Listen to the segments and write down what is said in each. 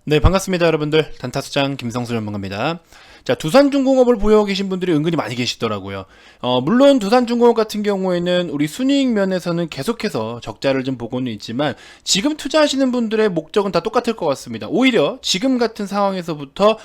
네, 반갑습니다, 여러분들. 단타수장 김성수 전문가입니다. 자, 두산중공업을 보유하고 계신 분들이 은근히 많이 계시더라고요. 물론 두산중공업 같은 경우에는 우리 순이익 면에서는 계속해서 적자를 좀 보고는 있지만 지금 투자하시는 분들의 목적은 다 똑같을 것 같습니다. 오히려 지금 같은 상황에서부터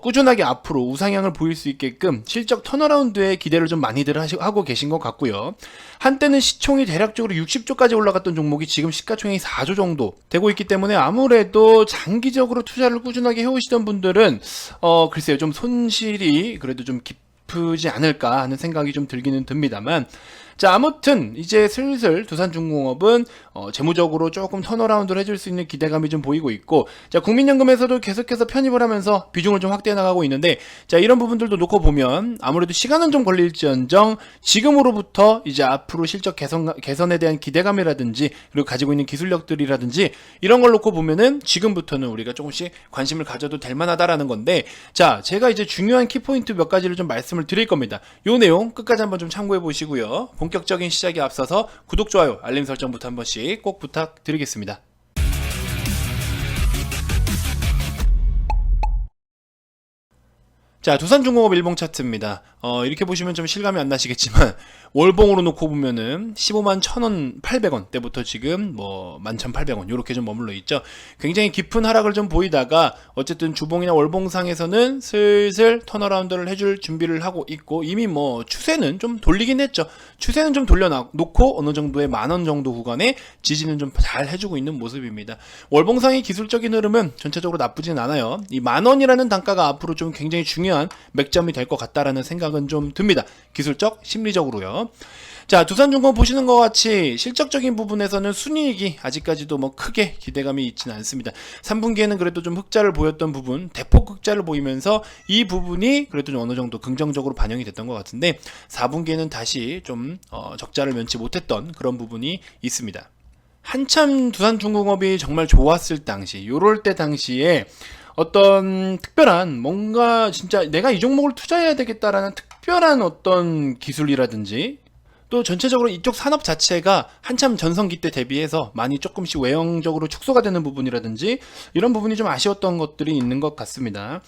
꾸준하게 앞으로 우상향을 보일 수 있게끔 실적 턴어라운드에 기대를 좀 많이들 하고 계신 것 같고요. 한때는 시총이 대략적으로 60조까지 올라갔던 종목이 지금 시가총액이 4조 정도 되고 있기 때문에 아무래도 장기적으로 투자를 꾸준하게 해오시던 분들은 글쎄요, 좀 손실이 그래도 좀 깊지 않을까 하는 생각이 좀 들기는 듭니다만, 자, 아무튼 이제 슬슬 두산중공업은 재무적으로 조금 턴어라운드를 해줄 수 있는 기대감이 좀 보이고 있고, 자, 국민연금에서도 계속해서 편입을 하면서 비중을 좀 확대해 나가고 있는데, 자, 이런 부분들도 놓고 보면 아무래도 시간은 좀 걸릴지언정 지금으로부터 이제 앞으로 실적 개선에 대한 기대감이라든지 그리고 가지고 있는 기술력들이라든지 이런 걸 놓고 보면은 지금부터는 우리가 조금씩 관심을 가져도 될 만하다라는 건데, 자, 제가 이제 중요한 키포인트 몇 가지를 좀 말씀을 드릴 겁니다. 요 내용 끝까지 한번 좀 참고해 보시고요. 본격적인 시작에 앞서서 구독, 좋아요, 알림 설정부터 한 번씩 꼭 부탁드리겠습니다. 자, 두산중공업 일봉 차트입니다. 이렇게 보시면 좀 실감이 안 나시겠지만 월봉으로 놓고 보면은 15만 1,000원 800원 때부터 지금 뭐 11,800원 요렇게 좀 머물러 있죠. 굉장히 깊은 하락을 좀 보이다가 어쨌든 주봉이나 월봉상에서는 슬슬 턴어라운드를 해줄 준비를 하고 있고, 이미 뭐 추세는 좀 돌리긴 했죠. 추세는 좀 돌려놓고 어느 정도의 10,000원 정도 구간에 지지는 좀 잘 해주고 있는 모습입니다. 월봉상의 기술적인 흐름은 전체적으로 나쁘진 않아요. 이 10,000원이라는 단가가 앞으로 좀 굉장히 중요한 맥점이 될 것 같다라는 생각은 좀 듭니다. 기술적, 심리적으로요. 자, 두산중공업 보시는 것 같이 실적적인 부분에서는 순이익이 아직까지도 뭐 크게 기대감이 있지는 않습니다. 3분기에는 그래도 좀 흑자를 보였던 부분, 대폭 흑자를 보이면서 이 부분이 그래도 좀 어느 정도 긍정적으로 반영이 됐던 것 같은데, 4분기에는 다시 좀 적자를 면치 못했던 그런 부분이 있습니다. 한참 두산중공업이 정말 좋았을 당시, 요럴 때 당시에 어떤 특별한 뭔가 진짜 내가 이 종목을 투자해야 되겠다라는 특별한 어떤 기술이라든지 또 전체적으로 이쪽 산업 자체가 한참 전성기 때 대비해서 많이 조금씩 외형적으로 축소가 되는 부분이라든지 이런 부분이 좀 아쉬웠던 것들이 있는 것 같습니다.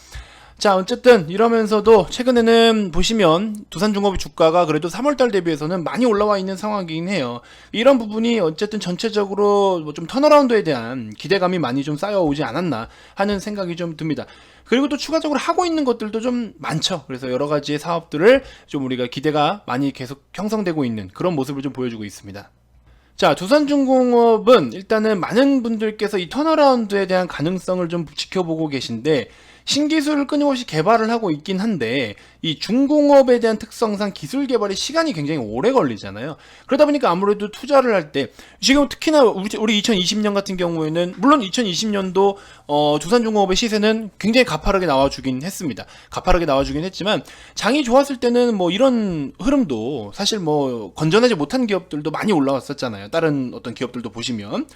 자, 어쨌든 이러면서도 최근에는 보시면 두산중공업 주가가 그래도 3월달 대비해서는 많이 올라와 있는 상황이긴 해요. 이런 부분이 어쨌든 전체적으로 뭐 좀 턴어라운드에 대한 기대감이 많이 좀 쌓여오지 않았나 하는 생각이 좀 듭니다. 그리고 또 추가적으로 하고 있는 것들도 좀 많죠. 그래서 여러 가지의 사업들을 좀 우리가 기대가 많이 계속 형성되고 있는 그런 모습을 좀 보여주고 있습니다. 자, 두산중공업은 일단은 많은 분들께서 이 턴어라운드에 대한 가능성을 좀 지켜보고 계신데, 신기술을 끊임없이 개발을 하고 있긴 한데 이 중공업에 대한 특성상 기술 개발이 시간이 굉장히 오래 걸리잖아요. 그러다 보니까 아무래도 투자를 할 때 지금 특히나 우리 2020년 같은 경우에는 물론 2020년도 두산중공업의 시세는 굉장히 가파르게 나와주긴 했습니다. 가파르게 나와주긴 했지만 장이 좋았을 때는 뭐 이런 흐름도 사실 뭐 건전하지 못한 기업들도 많이 올라왔었잖아요. 다른 어떤 기업들도 보시면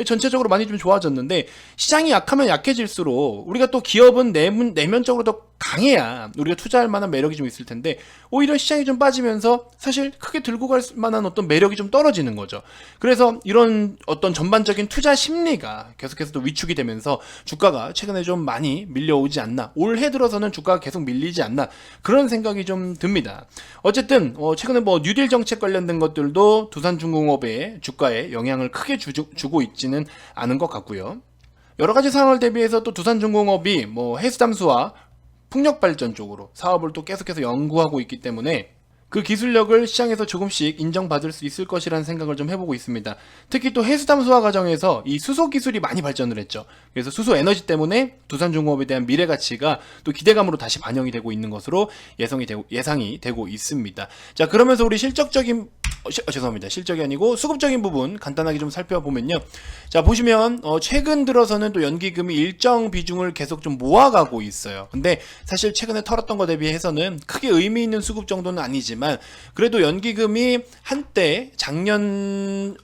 전체적으로 많이 좀 좋아졌는데, 시장이 약하면 약해질수록 우리가 또 기업은 내면적으로 더 강해야 우리가 투자할 만한 매력이 좀 있을 텐데, 오히려 시장이 좀 빠지면서 사실 크게 들고 갈 만한 어떤 매력이 좀 떨어지는 거죠. 그래서 이런 어떤 전반적인 투자 심리가 계속해서 또 위축이 되면서 주가가 최근에 좀 많이 밀려오지 않나, 올해 들어서는 주가가 계속 밀리지 않나, 그런 생각이 좀 듭니다. 어쨌든 최근에 뭐 뉴딜 정책 관련된 것들도 두산중공업의 주가에 영향을 크게 주고 있지는 않은 것 같고요. 여러 가지 상황을 대비해서 또 두산중공업이 뭐 해수담수와 풍력발전 쪽으로 사업을 또 계속해서 연구하고 있기 때문에 그 기술력을 시장에서 조금씩 인정받을 수 있을 것이라는 생각을 좀 해보고 있습니다. 특히 또 해수담수화 과정에서 이 수소 기술이 많이 발전을 했죠. 그래서 수소 에너지 때문에 두산중공업에 대한 미래 가치가 또 기대감으로 다시 반영이 되고 있는 것으로 예상이 되고 있습니다. 자, 그러면서 우리 실적이 아니고 수급적인 부분 간단하게 좀 살펴보면요. 자, 보시면 최근 들어서는 또 연기금이 일정 비중을 계속 좀 모아가고 있어요. 근데 사실 최근에 털었던 거 대비해서는 크게 의미 있는 수급 정도는 아니지만 그래도 연기금이 한때 작년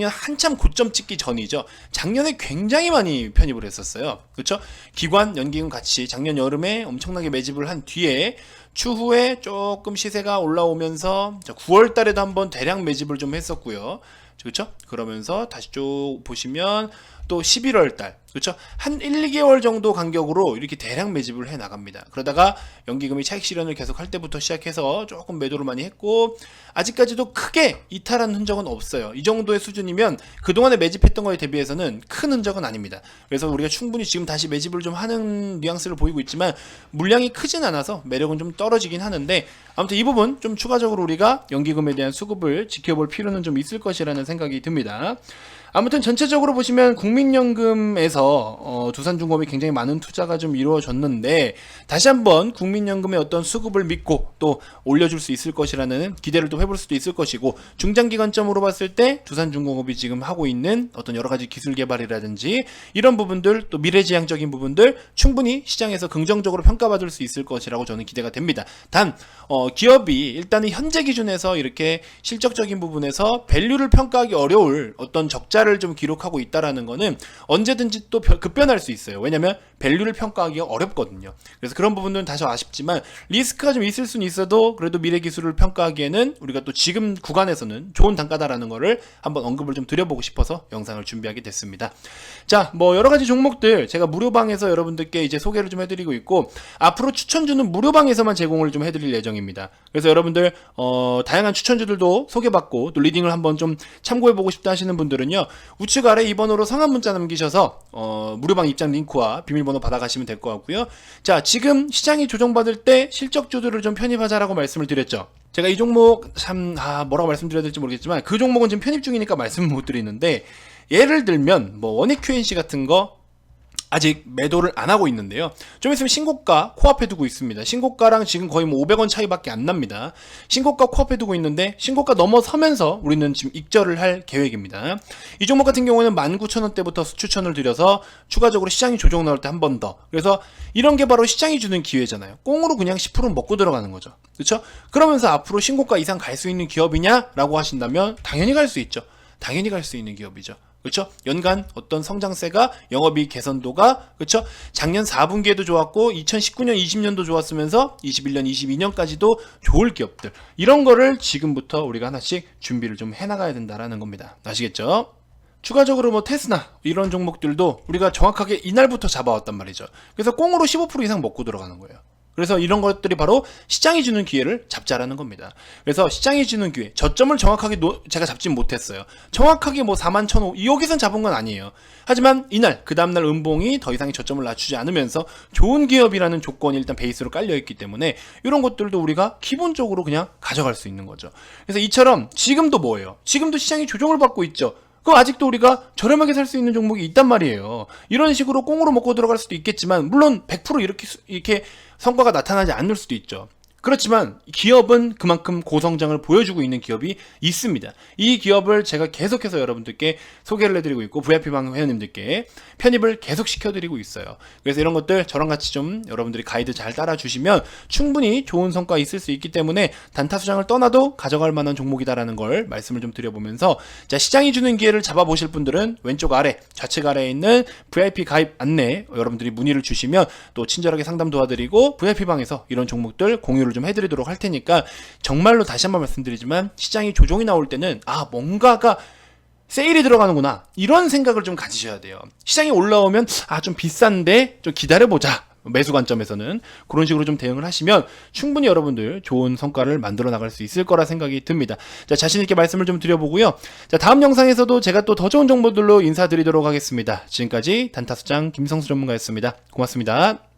한참 고점 찍기 전이죠. 작년에 굉장히 많이 편입을 했었어요. 그렇죠? 기관 연기금 같이 작년 여름에 엄청나게 매집을 한 뒤에 추후에 조금 시세가 올라오면서 9월 달에도 한번 대량 매집을 좀 했었고요. 그렇죠? 그러면서 다시 쭉 보시면 또 11월 달, 그렇죠? 한 1, 2개월 정도 간격으로 이렇게 대량 매집을 해 나갑니다. 그러다가 연기금이 차익 실현을 계속 할 때부터 시작해서 조금 매도를 많이 했고, 아직까지도 크게 이탈한 흔적은 없어요. 이 정도의 수준이면 그동안에 매집했던 거에 대비해서는 큰 흔적은 아닙니다. 그래서 우리가 충분히 지금 다시 매집을 좀 하는 뉘앙스를 보이고 있지만 물량이 크진 않아서 매력은 좀 떨어지긴 하는데, 아무튼 이 부분 좀 추가적으로 우리가 연기금에 대한 수급을 지켜볼 필요는 좀 있을 것이라는 생각이 듭니다. 아무튼 전체적으로 보시면 국민연금에서 두산중공업이 굉장히 많은 투자가 좀 이루어졌는데, 다시 한번 국민연금의 어떤 수급을 믿고 또 올려줄 수 있을 것이라는 기대를 또 해볼 수도 있을 것이고, 중장기관점으로 봤을 때 두산중공업이 지금 하고 있는 어떤 여러가지 기술 개발이라든지 이런 부분들, 또 미래지향적인 부분들 충분히 시장에서 긍정적으로 평가받을 수 있을 것이라고 저는 기대가 됩니다. 단 기업이 일단은 현재 기준에서 이렇게 실적적인 부분에서 밸류를 평가하기 어려울 어떤 적자를 좀 기록하고 있다라는 거는 언제든지 또 급변할 수 있어요. 왜냐면 밸류를 평가하기가 어렵거든요. 그래서 그런 부분들은 다소 아쉽지만 리스크가 좀 있을 수는 있어도 그래도 미래 기술을 평가하기에는 우리가 또 지금 구간에서는 좋은 단가다라는 거를 한번 언급을 좀 드려보고 싶어서 영상을 준비하게 됐습니다. 자, 뭐 여러 가지 종목들 제가 무료방에서 여러분들께 이제 소개를 좀 해드리고 있고, 앞으로 추천주는 무료방에서만 제공을 좀 해드릴 예정입니다. 그래서 여러분들 다양한 추천주들도 소개받고 또 리딩을 한번 좀 참고해보고 싶다 하시는 분들은요, 우측 아래 2번으로 성함 문자 남기셔서 무료방 입장 링크와 비밀번호 받아가시면 될 것 같고요. 자, 지금 시장이 조정받을 때 실적주들을 좀 편입하자라고 말씀을 드렸죠. 제가 이 종목 참 뭐라고 말씀드려야 될지 모르겠지만 그 종목은 지금 편입 중이니까 말씀을 못 드리는데, 예를 들면 뭐 원익 QNC 같은 거 아직 매도를 안 하고 있는데요. 좀 있으면 신고가 코앞에 두고 있습니다. 신고가랑 지금 거의 뭐 500원 차이밖에 안 납니다. 신고가 코앞에 두고 있는데 신고가 넘어서면서 우리는 지금 익절을 할 계획입니다. 이 종목 같은 경우는 19,000원대부터 추천을 드려서 추가적으로 시장이 조정 나올 때 한 번 더. 그래서 이런 게 바로 시장이 주는 기회잖아요. 꽁으로 그냥 10% 먹고 들어가는 거죠. 그렇죠? 그러면서 앞으로 신고가 이상 갈 수 있는 기업이냐라고 하신다면 당연히 갈 수 있죠. 당연히 갈 수 있는 기업이죠. 그렇죠? 연간 어떤 성장세가, 영업이익 개선도가, 그렇죠? 작년 4분기에도 좋았고 2019년 20년도 좋았으면서 21년 22년까지도 좋을 기업들, 이런 거를 지금부터 우리가 하나씩 준비를 좀 해나가야 된다라는 겁니다. 아시겠죠? 추가적으로 뭐 테스나 이런 종목들도 우리가 정확하게 이날부터 잡아왔단 말이죠. 그래서 꽁으로 15% 이상 먹고 들어가는 거예요. 그래서 이런 것들이 바로 시장이 주는 기회를 잡자라는 겁니다. 그래서 시장이 주는 기회, 저점을 정확하게 제가 잡진 못했어요. 정확하게 뭐 41,500, 여기선 잡은 건 아니에요. 하지만 이날, 그 다음날 음봉이 더 이상의 저점을 낮추지 않으면서 좋은 기업이라는 조건이 일단 베이스로 깔려있기 때문에 이런 것들도 우리가 기본적으로 그냥 가져갈 수 있는 거죠. 그래서 이처럼 지금도 뭐예요? 지금도 시장이 조정을 받고 있죠. 그럼 아직도 우리가 저렴하게 살 수 있는 종목이 있단 말이에요. 이런 식으로 꽁으로 먹고 들어갈 수도 있겠지만, 물론 100% 이렇게 성과가 나타나지 않을 수도 있죠. 그렇지만 기업은 그만큼 고성장을 보여주고 있는 기업이 있습니다. 이 기업을 제가 계속해서 여러분들께 소개를 해드리고 있고, VIP방 회원님들께 편입을 계속 시켜드리고 있어요. 그래서 이런 것들 저랑 같이 좀 여러분들이 가이드 잘 따라주시면 충분히 좋은 성과 있을 수 있기 때문에 단타 수장을 떠나도 가져갈 만한 종목이다라는 걸 말씀을 좀 드려보면서, 자, 시장이 주는 기회를 잡아보실 분들은 왼쪽 아래, 좌측 아래에 있는 VIP 가입 안내 여러분들이 문의를 주시면 또 친절하게 상담 도와드리고 VIP방에서 이런 종목들 공유를 좀 해드리도록 할 테니까, 정말로 다시 한번 말씀드리지만 시장이 조정이 나올 때는 뭔가가 세일이 들어가는구나, 이런 생각을 좀 가지셔야 돼요. 시장이 올라오면 좀 비싼데 좀 기다려보자, 매수 관점에서는 그런 식으로 좀 대응을 하시면 충분히 여러분들 좋은 성과를 만들어 나갈 수 있을 거라 생각이 듭니다. 자, 자신있게 말씀을 좀 드려보고요. 자, 다음 영상에서도 제가 또 더 좋은 정보들로 인사드리도록 하겠습니다. 지금까지 단타수장 김성수 전문가였습니다. 고맙습니다.